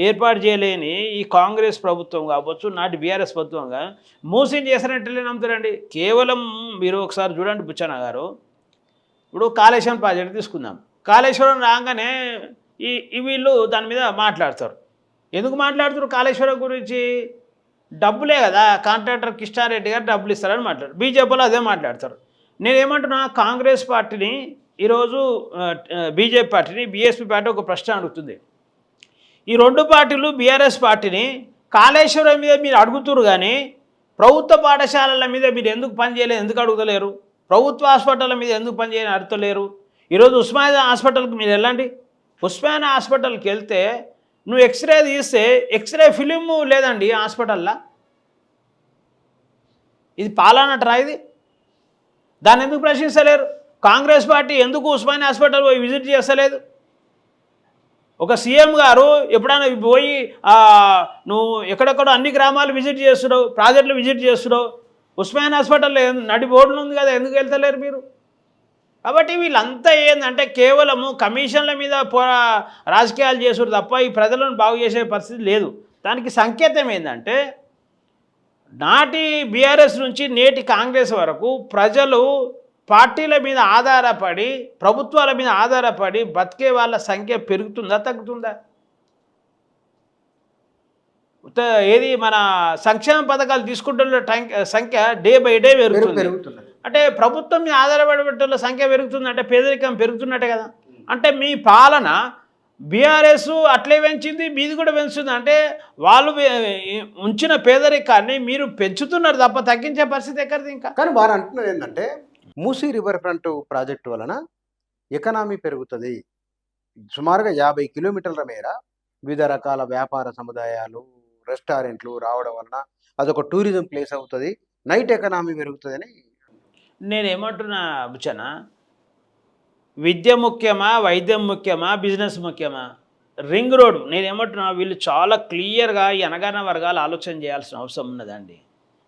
ఏర్పాటు చేయలేని ఈ కాంగ్రెస్ ప్రభుత్వం కావచ్చు, నాటి బీఆర్ఎస్ ప్రభుత్వంగా మూసిని చేసినట్లే నమ్ముతారండి. కేవలం మీరు ఒకసారి చూడండి బుచ్చన్న గారు, ఇప్పుడు కాళేశ్వరం ప్రాజెక్ట్ తీసుకుందాం. కాళేశ్వరం రాగానే వీళ్ళు దాని మీద మాట్లాడతారు. ఎందుకు మాట్లాడుతారు కాళేశ్వరం గురించి? డబ్బులే కదా, కాంట్రాక్టర్ కిష్టారెడ్డి గారు డబ్బులు ఇస్తారని మాట్లాడారు. బీజేపీలో అదే మాట్లాడతారు. నేనేమంటున్నా, కాంగ్రెస్ పార్టీని ఈరోజు బీజేపీ పార్టీని, బీఎస్పీ పార్టీ ఒక ప్రశ్న అడుగుతుంది. ఈ రెండు పార్టీలు బీఆర్ఎస్ పార్టీని కాళేశ్వరం మీద మీరు అడుగుతురు కానీ ప్రభుత్వ పాఠశాలల మీద మీరు ఎందుకు పనిచేయలేదు, ఎందుకు అడుగుతలేరు? ప్రభుత్వ హాస్పిటల్ మీద ఎందుకు పనిచేయని అడుగుతలేరు? ఈరోజు ఉస్మానియా హాస్పిటల్కి మీరు వెళ్ళండి. ఉస్మానియా హాస్పిటల్కి వెళ్తే నువ్వు ఎక్స్రే తీస్తే ఎక్స్రే ఫిలిం లేదండి హాస్పిటల్లో. ఇది పాలనటరా ఇది? దాన్ని ఎందుకు ప్రశ్నిస్తలేరు? కాంగ్రెస్ పార్టీ ఎందుకు ఉస్మానియా హాస్పిటల్ పోయి విజిట్ చేస్తలేదు? ఒక సీఎం గారు ఎప్పుడైనా పోయి నువ్వు ఎక్కడెక్కడో అన్ని గ్రామాలు విజిట్ చేస్తున్నావు, ప్రాజెక్టులు విజిట్ చేస్తున్నావు, ఉస్మానియా హాస్పిటల్లో నడి బోర్డులు ఉంది కదా, ఎందుకు వెళ్తలేరు మీరు? కాబట్టి వీళ్ళంతా ఏంటంటే కేవలము కమిషన్ల మీద రాజకీయాలు చేసుడు తప్ప ఈ ప్రజలను బాగు చేసే పరిస్థితి లేదు. దానికి సంకేతం ఏంటంటే నాటి బీఆర్ఎస్ నుంచి నేటి కాంగ్రెస్ వరకు ప్రజలు పార్టీల మీద ఆధారపడి, ప్రభుత్వాల మీద ఆధారపడి బతికే వాళ్ళ సంఖ్య పెరుగుతుందా తగ్గుతుందా? ఏది మన సంక్షేమ పథకాలు తీసుకుంటున్న సంఖ్య డే బై డే పెరుగుతుంది. అంటే ప్రభుత్వం మీద ఆధారపడే సంఖ్య పెరుగుతుంది అంటే పేదరికం పెరుగుతున్నట్టే కదా. అంటే మీ పాలన బీఆర్ఎస్ అట్లే పెంచింది, మీది కూడా పెంచుతుంది. అంటే వాళ్ళు ఉంచిన పేదరికాన్ని మీరు పెంచుతున్నారు తప్ప తగ్గించే పరిస్థితి ఎక్కడిది ఇంకా. కానీ వారు అంటున్నారు ఏంటంటే మూసీ రివర్ ఫ్రంట్ ప్రాజెక్టు వలన ఎకనామీ పెరుగుతుంది. సుమారుగా 50 కిలోమీటర్ల మేర వివిధ రకాల వ్యాపార సముదాయాలు, రెస్టారెంట్లు రావడం వలన అదొక టూరిజం ప్లేస్ అవుతుంది, నైట్ ఎకనామీ పెరుగుతుందని. నేనేమంటున్నా బుచ్చన, విద్య ముఖ్యమా, వైద్యం ముఖ్యమా, బిజినెస్ ముఖ్యమా? రింగ్ రోడ్ నేనేమంటున్నా, వీళ్ళు చాలా క్లియర్గా ఈ అనగాన వర్గాలు ఆలోచన చేయాల్సిన అవసరం ఉన్నదండి.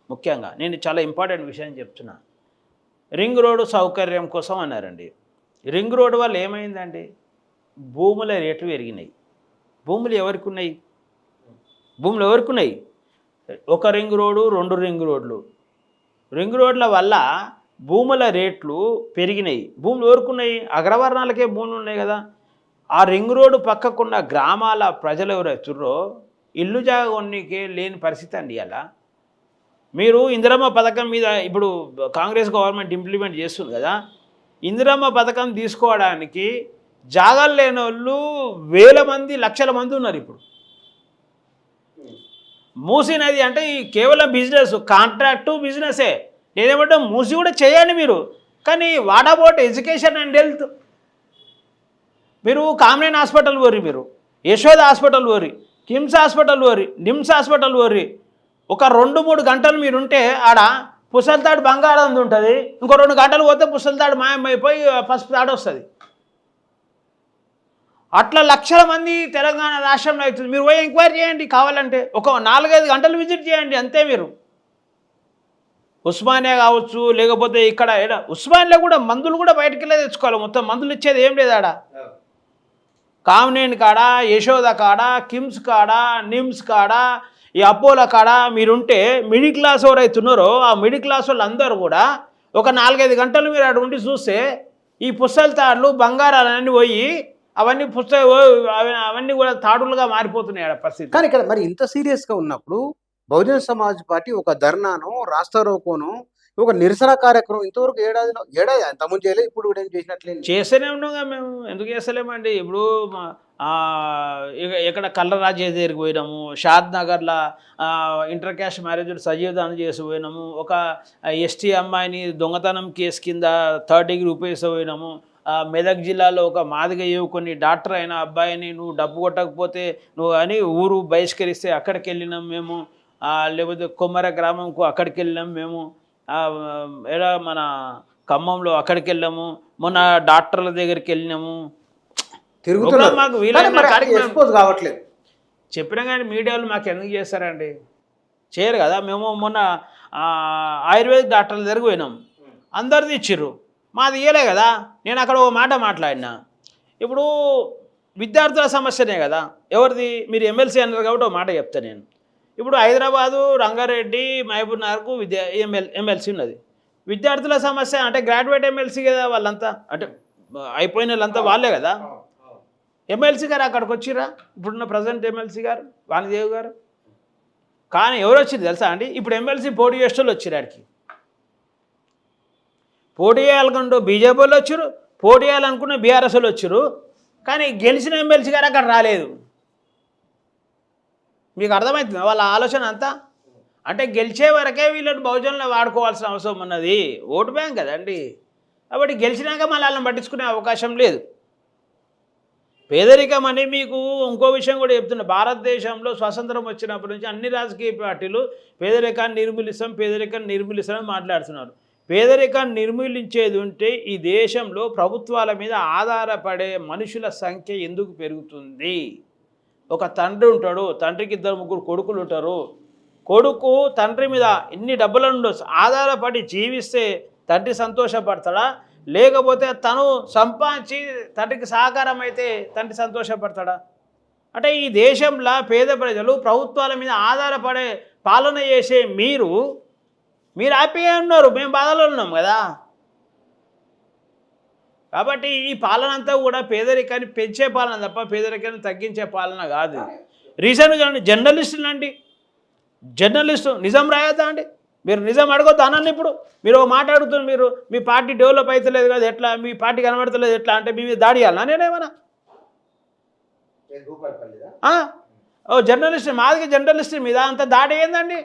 ముఖ్యంగా నేను చాలా ఇంపార్టెంట్ విషయం చెప్తున్నా. రింగ్ రోడ్డు సౌకర్యం కోసం అన్నారండి. రింగ్ రోడ్డు వల్ల ఏమైందండి? భూముల రేట్లు పెరిగినాయి. భూములు ఎవరికి ఉన్నాయి? భూములు ఎవరికి ఉన్నాయి? ఒక రింగ్ రోడ్డు, 2 రింగ్ రోడ్లు. రింగ్ రోడ్ల వల్ల భూముల రేట్లు పెరిగినాయి. భూములు ఎవరుకున్నాయి? అగ్రవర్ణాలకే భూములు ఉన్నాయి కదా. ఆ రింగ్ రోడ్డు పక్కకున్న గ్రామాల ప్రజలు ఎవరైతుర్రో ఇల్లు జాగా కొన్నికే లేని పరిస్థితి అండి. అలా మీరు ఇందిరమ్మ పథకం మీద ఇప్పుడు కాంగ్రెస్ గవర్నమెంట్ ఇంప్లిమెంట్ చేస్తుంది కదా, ఇందిరమ్మ పథకం తీసుకోవడానికి జాగాలు లేని వాళ్ళు వేల మంది, లక్షల మంది ఉన్నారు ఇప్పుడు. మూసీ నది అంటే కేవలం బిజినెస్, కాంట్రాక్టు బిజినెసే. నేనేమంటే మూసి కూడా చేయండి మీరు, కానీ what about education and health? మీరు కామినేని హాస్పిటల్ పోరి, మీరు యశోద హాస్పిటల్ పోరి, కిమ్స్ హాస్పిటల్ పోరి, నిమ్స్ హాస్పిటల్ పోరి. ఒక 2-3 గంటలు మీరుంటే ఆడ పుసలతాడు బంగారం ఉంటుంది, ఇంకో 2 గంటలు పోతే పుసలతాడు మాయమైపోయి పసుపు తాడు వస్తుంది. అట్లా లక్షల మంది తెలంగాణ రాష్ట్రంలో అవుతుంది. మీరు పోయి ఎంక్వైరీ చేయండి, కావాలంటే ఒక 4-5 గంటలు విజిట్ చేయండి అంతే. మీరు ఉస్మానియా కావచ్చు, లేకపోతే ఇక్కడ ఉస్మానియాలో కూడా మందులు కూడా బయటకు వెళ్ళే తెచ్చుకోవాలి. మొత్తం మందులు ఇచ్చేది ఏం లేదు ఆడ. కామినేని కాడ, యశోద కాడ, కిమ్స్ కాడ, నిమ్స్ కాడ, ఈ అపోలో కాడ మీరుంటే మిడిల్ క్లాస్ ఎవరైతున్నారో ఆ మిడిల్ క్లాస్ వాళ్ళందరూ కూడా ఒక 4-5 గంటలు మీరు అక్కడ ఉండి చూస్తే ఈ పుస్తల తాడులు, బంగారాలన్నీ పోయి అవన్నీ కూడా తాడులుగా మారిపోతున్నాయి ఆడ పరిస్థితి. కానీ ఇక్కడ మరి ఇంత సీరియస్గా ఉన్నప్పుడు బహుజన సమాజ్ పార్టీ ఒక ధర్నాను, రాస్తా రోకోను, ఒక నిరసన కార్యక్రమం ఇంతవరకు ఏడాది అంతకుముందు చేయలేదు, ఇప్పుడు కూడా ఏం చేసినట్లేదు. చేస్తూనే ఉన్నాగా మేము, ఎందుకు చేస్తలేమండి? ఇప్పుడు ఎక్కడ కల్లరాజే దగ్గరికి పోయినాము, షాద్ నగర్లో ఇంటర్ క్యాస్ట్ మ్యారేజ్ సజీవదానం చేసి పోయినాము, ఒక ఎస్టీ అమ్మాయిని దొంగతనం కేసు కింద 3rd డిగ్రీ ఉపయోగిపోయినాము. మెదక్ జిల్లాలో ఒక మాదిగ యువకుని డాక్టర్ అయిన అబ్బాయిని నువ్వు డబ్బు కొట్టకపోతే నువ్వు అని ఊరు బహిష్కరిస్తే అక్కడికి వెళ్ళినాం మేము. లేకపోతే కొమ్మర గ్రామంకు అక్కడికి వెళ్ళాము మేము. మన ఖమ్మంలో అక్కడికి వెళ్ళాము. మొన్న డాక్టర్ల దగ్గరికి వెళ్ళినాము. మాకు వీలైన కావట్లేదు చెప్పినా కానీ మీడియాలో మాకు ఎందుకు చేస్తారండి? చేయరు కదా. మేము మొన్న ఆయుర్వేదిక్ డాక్టర్ల దగ్గరికి పోయినాం, అందరిది ఇచ్చిర్రు, మాది ఇయ్యలే కదా. నేను అక్కడ ఒక మాట మాట్లాడినా. ఇప్పుడు విద్యార్థుల సమస్యనే కదా ఎవరిది మీరు ఎమ్మెల్సీ అన్నారు కాబట్టి ఒక మాట చెప్తాను నేను ఇప్పుడు హైదరాబాదు రంగారెడ్డి మహబూబ్ నగర్కు ఎమ్మెల్సీ ఉన్నది విద్యార్థుల సమస్య అంటే గ్రాడ్యుయేట్ ఎమ్మెల్సీ కదా వాళ్ళంతా అంటే అయిపోయిన వాళ్ళంతా వాళ్ళే కదా ఎమ్మెల్సీ గారు అక్కడికి వచ్చిరా ఇప్పుడున్న ప్రజెంట్ ఎమ్మెల్సీ గారు వాణిదేవ్ గారు కానీ ఎవరు వచ్చింది తెలుసా అండి ఇప్పుడు ఎమ్మెల్సీ పోటీ చేసేవాళ్ళు వచ్చారు ఆడికి పోటీ చేయాలనుకుంటూ బీజేపీ వాళ్ళు వచ్చారు పోటీ చేయాలనుకున్న బీఆర్ఎస్ వాళ్ళు వచ్చారు కానీ గెలిచిన ఎమ్మెల్సీ గారు అక్కడ రాలేదు మీకు అర్థమవుతుంది వాళ్ళ ఆలోచన అంతా అంటే గెలిచే వరకే వీళ్ళని బహుజనులు వాడుకోవాల్సిన అవసరం ఉన్నది ఓటు బ్యాంక్ కదండి కాబట్టి గెలిచినాక మళ్ళీ వాళ్ళని పట్టించుకునే అవకాశం లేదు పేదరికం అని మీకు ఇంకో విషయం కూడా చెప్తున్నా భారతదేశంలో స్వాతంత్రం వచ్చినప్పటి నుంచి అన్ని రాజకీయ పార్టీలు పేదరికాన్ని నిర్మూలిస్తామని మాట్లాడుతున్నారు పేదరికాన్ని నిర్మూలించేది ఉంటే ఈ దేశంలో ప్రభుత్వాల మీద ఆధారపడే మనుషుల సంఖ్య ఎందుకు పెరుగుతుంది ఒక తండ్రి ఉంటాడు తండ్రికి 2-3 కొడుకులు ఉంటారు కొడుకు తండ్రి మీద ఎన్ని డబ్బులు ఆధారపడి జీవిస్తే తండ్రి సంతోషపడతాడా లేకపోతే తను సంపాదించి తండ్రికి సహకారం అయితే తండ్రి సంతోషపడతాడా అంటే ఈ దేశంలో పేద ప్రజలు ప్రభుత్వాల మీద ఆధారపడే పాలన చేసే మీరు హ్యాపీగా ఉన్నారు మేము బాధలో ఉన్నాం కదా కాబట్టి ఈ పాలన అంతా కూడా పేదరికాన్ని పెంచే పాలన తప్ప పేదరికాన్ని తగ్గించే పాలన కాదు రీసెంట్గా చూడండి జర్నలిస్టులు అండి జర్నలిస్టు నిజం రాయొద్దా అండి మీరు నిజం అడగొద్దు అనండి ఇప్పుడు మీరు ఒక మాట అడుగుతున్నారు మీరు మీ పార్టీ డెవలప్ అవుతలేదు కదా ఎట్లా మీ పార్టీ కనబడతలేదు ఎట్లా అంటే మీ మీద దాడి చేయాలన్నా నేనేమన్నా ఓ జర్నలిస్ట్ మాదికి జర్నలిస్ట్ మీద అంత దాడి ఏందండి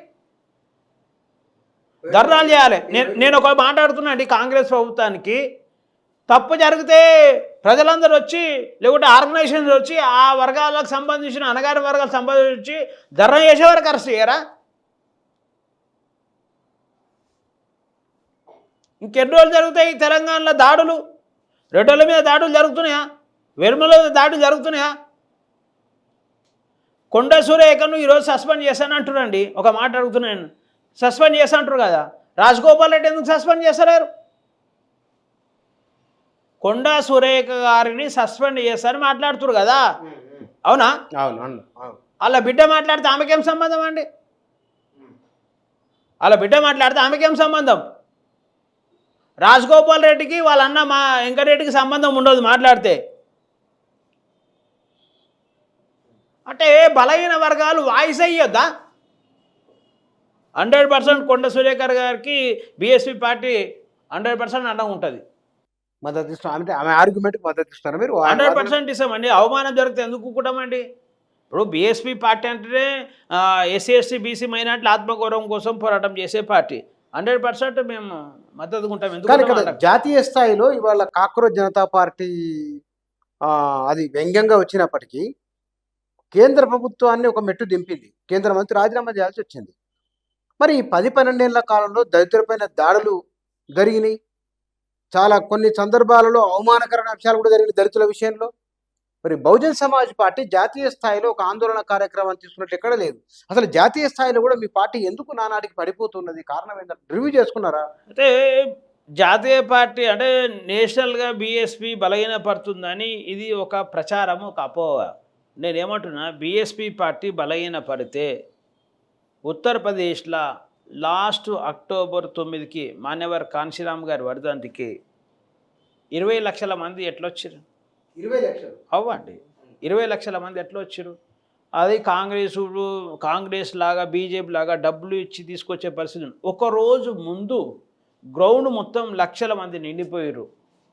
ధర్నాలు చేయాలి నేను ఒక మాట్లాడుతున్నా అండి కాంగ్రెస్ ప్రభుత్వానికి తప్పు జరిగితే ప్రజలందరూ వచ్చి లేకుంటే ఆర్గనైజేషన్స్ వచ్చి ఆ వర్గాలకు సంబంధించిన అణగారి వర్గాలకు సంబంధించి ధర్నా చేసే వరకు అరెస్ట్ చేయరా ఇంకెన్ని రోజులు జరుగుతాయి తెలంగాణలో దాడులు రెడ్డోళ్ళ మీద దాడులు జరుగుతున్నాయా వెరుమల దాడులు జరుగుతున్నాయా కొండ సూర్యకను ఈరోజు సస్పెండ్ చేశాను అంటున్నాండి ఒక మాట అడుగుతున్నాను సస్పెండ్ చేస్తా అంటారు కదా రాజగోపాల్ రెడ్డి ఎందుకు సస్పెండ్ చేస్తలేరు కొండా సురేఖ గారిని సస్పెండ్ చేస్తారని మాట్లాడుతున్నారు కదా అవునా వాళ్ళ బిడ్డ మాట్లాడితే ఆమెకేం సంబంధం అండి వాళ్ళ బిడ్డ మాట్లాడితే ఆమెకేం సంబంధం రాజగోపాల్ రెడ్డికి వాళ్ళ అన్న మా వెంకటరెడ్డికి సంబంధం ఉండదు మాట్లాడితే అంటే బలహీన వర్గాలు వాయిస్ అయ్యొద్దా 100% కొండ సురేఖర్ గారికి బీఎస్పీ పార్టీ 100% అండగా ఉంటుంది మద్దతు ఇస్తాం అంటే ఆమె ఆర్గ్యుమెంట్కి మద్దతు ఇస్తారా మీరు 100% ఇస్తామండి అవమానం జరిగితే ఎందుకు కూడమండి ఇప్పుడు బీఎస్పీ పార్టీ అంటేనే ఎస్సీ ఎస్టీ బీసీ మైనార్టీల ఆత్మగౌరవం కోసం పోరాటం చేసే పార్టీ 100% మేము మద్దతు ఉంటాం ఎందుకంటే జాతీయ స్థాయిలో ఇవాళ కాక్రోచ్ జనతా పార్టీ అది వ్యంగ్యంగా వచ్చినప్పటికీ కేంద్ర ప్రభుత్వాన్ని ఒక మెట్టు దింపింది కేంద్ర మంత్రి రాజీనామా చేయాల్సి వచ్చింది మరి 10-12 ఏళ్ల కాలంలో దళితులపైన దాడులు జరిగినాయి చాలా కొన్ని సందర్భాలలో అవమానకరమైన అంశాలు కూడా జరిగినాయి దళితుల విషయంలో మరి బహుజన్ సమాజ్ పార్టీ జాతీయ స్థాయిలో ఒక ఆందోళన కార్యక్రమం తీసుకున్నట్టు ఎక్కడ లేదు అసలు జాతీయ స్థాయిలో కూడా మీ పార్టీ ఎందుకు నానాటికి పడిపోతున్నది కారణం ఏంటంటే రివ్యూ చేసుకున్నారా అంటే జాతీయ పార్టీ అంటే నేషనల్గా బీఎస్పీ బలహీనపడుతుందని ఇది ఒక ప్రచారము ఒక అపోహ నేనేమంటున్నా బీఎస్పీ పార్టీ బలహీనపడితే ఉత్తరప్రదేశ్లో లాస్ట్ అక్టోబర్ 9కి మాన్యవర్ కాన్షీరామ్ గారి వర్ధంతికి 20 లక్షల మంది ఎట్లొచ్చారు 20 లక్షలు అవ్వండి 20 లక్షల మంది ఎట్లా వచ్చారు అది కాంగ్రెస్ లాగా బీజేపీ లాగా డబ్బులు ఇచ్చి తీసుకొచ్చే పరిస్థితి ఒకరోజు ముందు గ్రౌండ్ మొత్తం లక్షల మంది నిండిపోయారు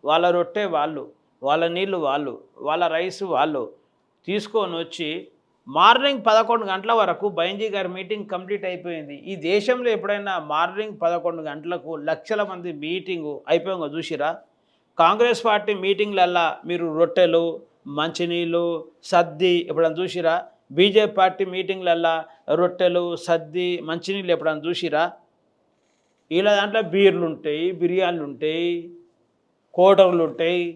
వాళ్ళ రొట్టె వాళ్ళు వాళ్ళ నీళ్ళు వాళ్ళు వాళ్ళ రైస్ వాళ్ళు తీసుకొని వచ్చి మార్నింగ్ 11 గంటల వరకు బైంజీ గారి మీటింగ్ కంప్లీట్ అయిపోయింది ఈ దేశంలో ఎప్పుడైనా మార్నింగ్ 11 గంటలకు లక్షల మంది మీటింగు అయిపోయిందో చూసిరా కాంగ్రెస్ పార్టీ మీటింగ్లల్లా మీరు రొట్టెలు మంచినీళ్ళు సద్ది ఎప్పుడైనా చూసిరా బీజేపీ పార్టీ మీటింగ్లల్లా రొట్టెలు సద్ది మంచినీళ్ళు ఎప్పుడైనా చూసిరా ఇలా దాంట్లో బీర్లు ఉంటాయి బిర్యానీలు ఉంటాయి కోటర్లు ఉంటాయి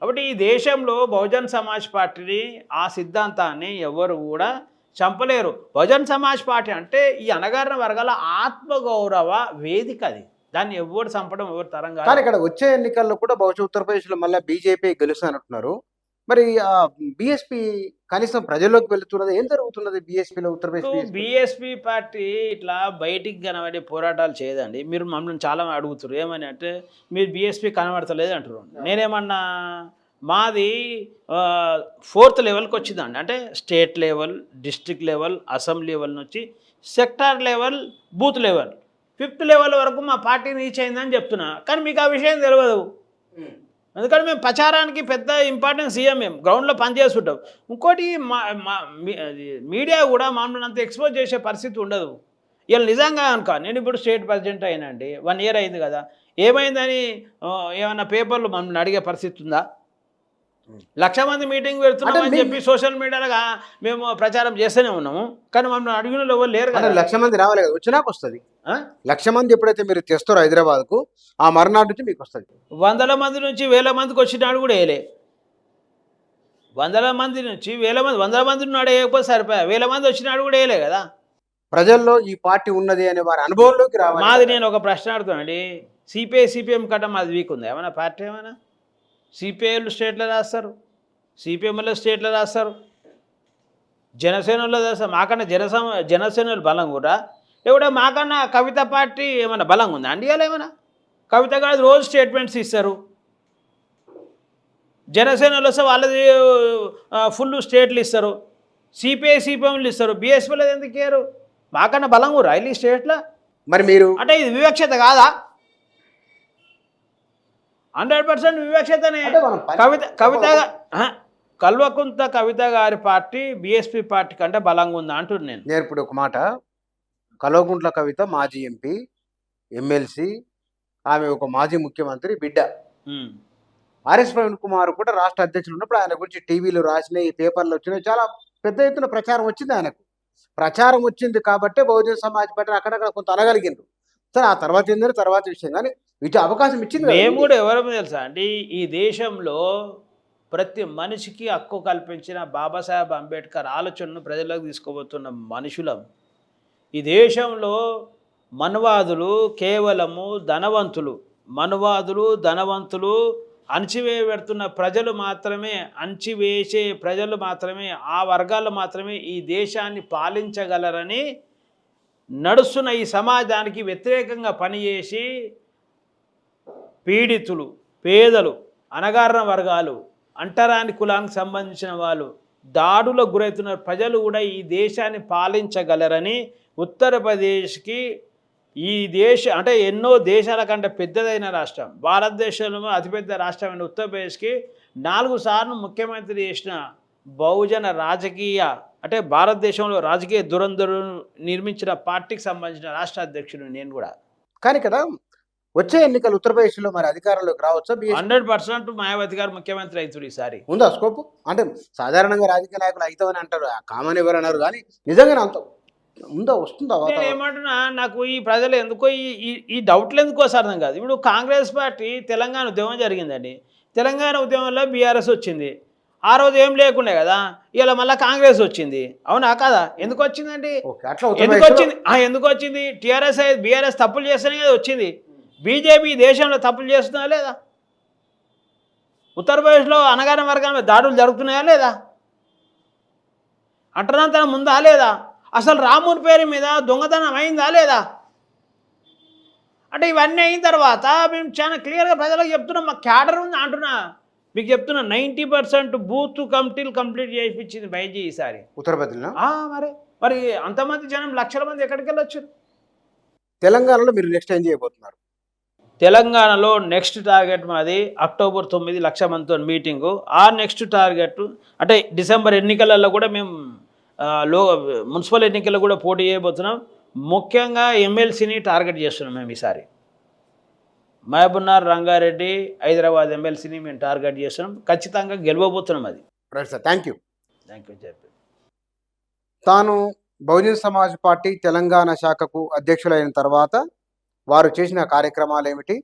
కాబట్టి ఈ దేశంలో బహుజన్ సమాజ్ పార్టీని ఆ సిద్ధాంతాన్ని ఎవరు కూడా చంపలేరు బహుజన్ సమాజ్ పార్టీ అంటే ఈ అణగారిన వర్గాల ఆత్మగౌరవ వేదిక అది దాన్ని ఎవరు చంపడం ఎవరు తరం కాదు కానీ ఇక్కడ వచ్చే ఎన్నికల్లో కూడా బహుశా ఉత్తరప్రదేశ్లో మళ్ళీ బీజేపీ గెలుస్తానంటున్నారు మరి బీఎస్పీ కనీసం ప్రజల్లోకి వెళ్తున్నది, ఏం జరుగుతున్నది బీఎస్పీలో, ఉత్తరప్రదేశ్ ఇప్పుడు బీఎస్పీ? బీఎస్పీ పార్టీ ఇట్లా బయటికి కనబడే పోరాటాలు చేయదండి. మీరు మమ్మల్ని చాలా అడుగుతారు ఏమని అంటే, మీరు బీఎస్పీ కనబడతలేదు అంటారు. నేనేమన్నా మాది ఫోర్త్ లెవెల్కి వచ్చిందండి. అంటే state level, district level, assembly level నుంచి sector level, booth level, fifth level వరకు మా పార్టీ రీచ్ అయిందని చెప్తున్నా. కానీ మీకు ఆ విషయం తెలియదు. ఎందుకంటే మేము ప్రచారానికి పెద్ద ఇంపార్టెన్స్ ఇయ్యం, మేము గ్రౌండ్లో పనిచేస్తుంటాం. ఇంకోటి మీడియా కూడా మమ్మల్ని అంత ఎక్స్పోజ్ చేసే పరిస్థితి ఉండదు. ఇలా నిజంగా అనుకో, నేను ఇప్పుడు స్టేట్ ప్రెసిడెంట్ అయినండి, 1 year అయింది కదా, ఏమైందని ఏమన్నా పేపర్లు మమ్మల్ని అడిగే పరిస్థితి ఉందా? 1,00,000 మంది మీటింగ్ పెడుతున్నామని చెప్పి సోషల్ మీడియాలో మేము ప్రచారం చేస్తూనే ఉన్నాము, కానీ మమ్మల్ని అడిగిన వాళ్ళు ఎవరు లేరు కదా. 1,00,000 మంది రావాలి కదా, వచ్చినాక వస్తుంది. ఆ? 1,00,000 మంది ఎప్పుడైతే మీరు తెస్తారో హైదరాబాద్కు, ఆ మర్నాడు నుంచి మీకు వస్తుంది. 100 మంది నుంచి 1,000 మందికి వచ్చినాడు కూడా వేయలే. 100 మంది నుంచి 1,000 మంది, 100 మంది నాడు వేయకపోతే సరిపోయా, 1,000 మంది వచ్చినాడు కూడా వేయలే కదా. ప్రజల్లో ఈ పార్టీ ఉన్నది అనే వారి అనుభవంలోకి రావాలి. మాది నేను ఒక ప్రశ్న అడుగుతానండి, సిపిఐ సిపిఎం కట్ట మాది వీక్ ఉంది ఏమైనా పార్టీ? ఏమైనా సిపిఐలు స్టేట్లో రాస్తారు, సిపిఎంలో స్టేట్లో రాస్తారు, జనసేనలో రాస్తారు. మాకన్నా జనసేనలు బలంగా కూడా లేకపోతే మాకన్నా కవిత పార్టీ ఏమైనా బలంగా ఉందా అండి? ఇలా ఏమైనా కవిత గారు రోజు స్టేట్మెంట్స్ ఇస్తారు. జనసేనలో వస్తే వాళ్ళది ఫుల్ స్టేట్లు ఇస్తారు, సిపిఐ సిపిఎంలు ఇస్తారు, బీఎస్పీలో ఎందుకు ఇయ్యరు? మాకన్నా బలంగా రైలు స్టేట్లో. మరి మీరు అంటే ఇది వివక్షత కాదా? 100% వివక్షతనే. కల్వకుంట్ల కవిత గారి పార్టీ బీఎస్పీ పార్టీ కంటే బలంగా ఉందా అంటున్నాను నేను. నేను ఇప్పుడు ఒక మాట, కల్వకుంట్ల కవిత మాజీ ఎంపీ, ఎమ్మెల్సీ, ఆమె ఒక మాజీ ముఖ్యమంత్రి బిడ్డ. ఆర్ఎస్ ప్రవీణ్ కుమార్ కూడా రాష్ట్ర అధ్యక్షులు ఉన్నప్పుడు ఆయన గురించి టీవీలో రాసినాయి, పేపర్లు వచ్చినాయి, చాలా పెద్ద ఎత్తున ప్రచారం వచ్చింది. ఆయనకు ప్రచారం వచ్చింది కాబట్టే బహుజన సమాజ్ పార్టీ అక్కడక్కడ కొంత అనగలిగిండ్రు. సరే, ఆ తర్వాత ఏంటంటే తర్వాత విషయం, కానీ ఇటు అవకాశం ఇచ్చింది. మేము కూడా ఎవరో తెలుసా అండి, ఈ దేశంలో ప్రతి మనిషికి హక్కు కల్పించిన బాబాసాహెబ్ అంబేద్కర్ ఆలోచనను ప్రజల్లోకి తీసుకుపోతున్న మనుషులం. ఈ దేశంలో మనువాదులు కేవలము ధనవంతులు అణచివేయబడుతున్న అణచివేసే ప్రజలు మాత్రమే, ఆ వర్గాలు మాత్రమే ఈ దేశాన్ని పాలించగలరని నడుస్తున్న ఈ సమాజానికి వ్యతిరేకంగా పనిచేసి పీడితులు, పేదలు, అణగారిన వర్గాలు, అంటరాని కులానికి సంబంధించిన వాళ్ళు దాడులకు గురవుతున్న ప్రజలు కూడా ఈ దేశాన్ని పాలించగలరని ఉత్తరప్రదేశ్కి, ఈ అంటే ఎన్నో దేశాల కంటే పెద్దదైన రాష్ట్రం, భారతదేశంలో అతిపెద్ద రాష్ట్రమైన ఉత్తరప్రదేశ్కి 4 సార్లు ముఖ్యమంత్రి చేసిన బహుజన రాజకీయ, అంటే భారతదేశంలో రాజకీయ దురంధరులను నిర్మించిన పార్టీకి సంబంధించిన రాష్ట్ర అధ్యక్షుడు నేను కూడా. కానీ కదా వచ్చే ఎన్నికలు ఉత్తరప్రదేశ్లో మరి అధికారంలోకి రావచ్చా? 100% మాయావతి గారు ముఖ్యమంత్రి అవుతారు ఈసారి. ఉందా స్కోప్? అంటే సాధారణంగా రాజకీయ నాయకులు అవుతామని అంటారు, కామన్ ఎవరు అన్నారు, కానీ నిజంగానే అంత ఉందా, వస్తుందా? నేను ఏమంటున్నా, నాకు ఈ ప్రజలు ఎందుకో ఈ డౌట్లు ఎందుకో అర్థం కాదు. ఇప్పుడు కాంగ్రెస్ పార్టీ తెలంగాణ ఉద్యమం జరిగిందండి, తెలంగాణ ఉద్యమంలో బీఆర్ఎస్ వచ్చింది, ఆ రోజు ఏం లేకుండే కదా, ఇలా మళ్ళీ కాంగ్రెస్ వచ్చింది, అవునా కదా? ఎందుకు వచ్చిందండి? ఎందుకు వచ్చింది? బీఆర్ఎస్ తప్పులు చేస్తేనే కదా వచ్చింది. బీజేపీ దేశంలో తప్పులు చేస్తుందా లేదా? ఉత్తరప్రదేశ్లో అనగారిన వర్గాల మీద దాడులు జరుగుతున్నాయా లేదా? అంటరాంతరం ఉందా లేదా? అసలు రాముని పేరు మీద దొంగతనం అయిందా లేదా? అంటే ఇవన్నీ అయిన తర్వాత మేము చాలా క్లియర్గా ప్రజలకు చెప్తున్నాం, మా క్యాడర్ ఉంది అంటున్నా. మీకు చెప్తున్నా, 90% బూత్ కమిటీలు కంప్లీట్ చేయించింది బైజీ ఈసారి ఉత్తరప్రదేశ్లో. మరి అంతమంది జనం, లక్షల మంది ఎక్కడికి వెళ్ళొచ్చు? తెలంగాణలో మీరు నెక్స్ట్ ఏం చేయబోతున్నారు? తెలంగాణలో నెక్స్ట్ టార్గెట్ మాది అక్టోబర్ 9 1,00,000 మందితో మీటింగు. ఆ నెక్స్ట్ టార్గెట్ అంటే డిసెంబర్ ఎన్నికలలో కూడా మేము మున్సిపల్ ఎన్నికల్లో కూడా పోటీ చేయబోతున్నాం. ముఖ్యంగా ఎమ్మెల్సీని టార్గెట్ చేస్తున్నాం మేము ఈసారి. మహబూబ్నగర్, రంగారెడ్డి, హైదరాబాద్ ఎమ్మెల్సీని మేము టార్గెట్ చేస్తున్నాం. ఖచ్చితంగా గెలవబోతున్నాం. అది రైట్ సార్, థ్యాంక్ యూ. చెప్పి తాను బహుజన సమాజ్ పార్టీ తెలంగాణ శాఖకు అధ్యక్షులైన తర్వాత వారు చేసిన కార్యక్రమాలు ఏమిటి,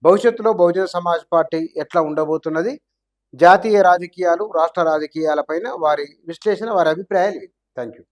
భవిష్యత్తులో బహుజన సమాజ్ పార్టీ ఎట్లా ఉండబోతున్నది, జాతీయ రాజకీయాలు, రాష్ట్ర రాజకీయాలపైన వారి విశ్లేషణ, వారి అభిప్రాయాలు. Thank you.